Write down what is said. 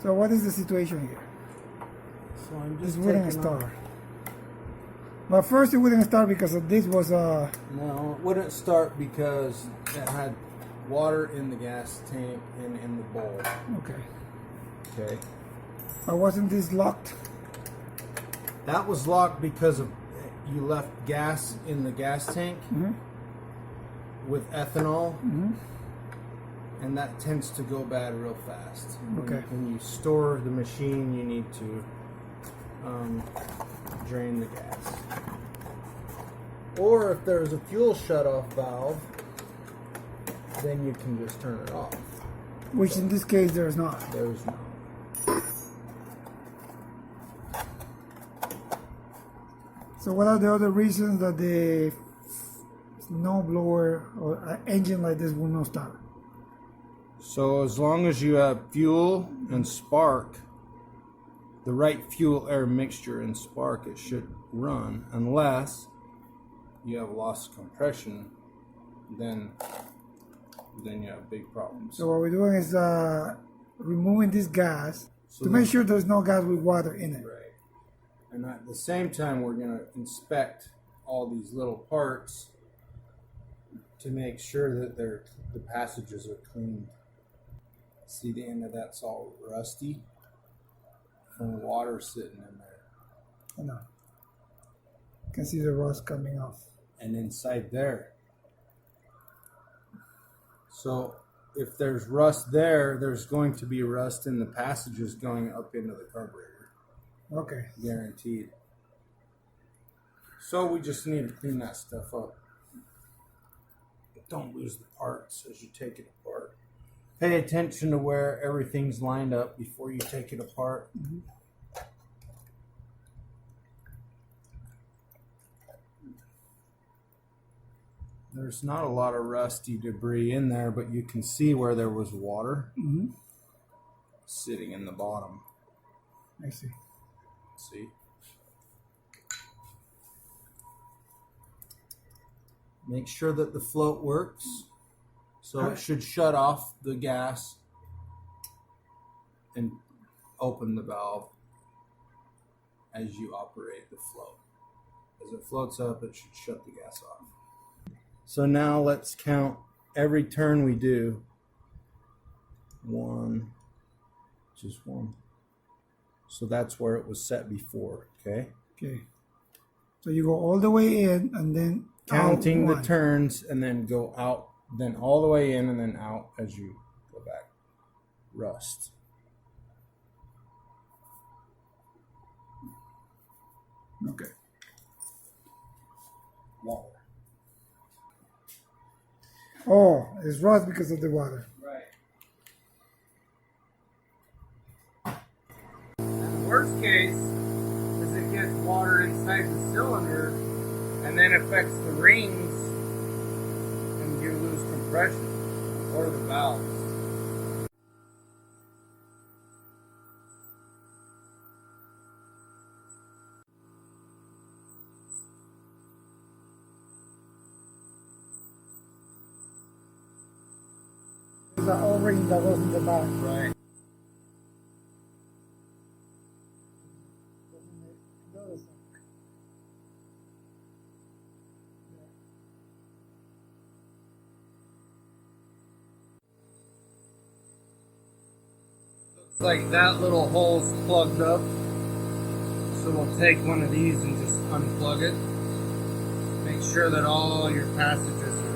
So what is the situation here? So I'm This just wouldn't taking start. But first it wouldn't start because of this was No, it wouldn't start because it had water in the gas tank and in the bowl. okay. Okay. But wasn't this locked? That was locked because of you left gas in the gas tank with ethanol, and that tends to go bad real fast. Okay. When you store the machine, you need to drain the gas. Or if there's a fuel shutoff valve, then you can just turn it off. Which in this case there's not. There's no. So what are the other reasons that the snow blower or an engine like this will not start? So as long as you have fuel and spark, the right fuel air mixture and spark, it should run, unless you have loss of compression, then you have big problems. So what we're doing is removing this gas to make sure there's no gas with water in it. Right. And at the same time, we're going to inspect all these little parts to make sure that the passages are clean. See, the end of that's all rusty from water sitting in there. I know. You can see the rust coming off. And inside there. So if there's rust there, there's going to be rust in the passages going up into the carburetor. Okay. Guaranteed. So we just need to clean that stuff up. But don't lose the parts as you take it apart. Pay attention to where everything's lined up before you take it apart. There's not a lot of rusty debris in there, but you can see where there was water sitting in the bottom. I see. See? Make sure that the float works. So it should shut off the gas and open the valve as you operate the float. As it floats up, it should shut the gas off. So now let's count every turn we do. 1, just 1. So that's where it was set before, okay? Okay. So you go all the way in and then Counting out the one. turns and then go out, then all the way in and then out as you go back. Rust. Okay. Water. Oh, it's rust because of the water. Right. And the worst case is it gets water inside the cylinder and then affects the rings and you lose compression or the valves. There's an O-ring that goes in the back. Right. Looks like that little hole's plugged up. So we'll take one of these and just unplug it. Make sure that all your passages are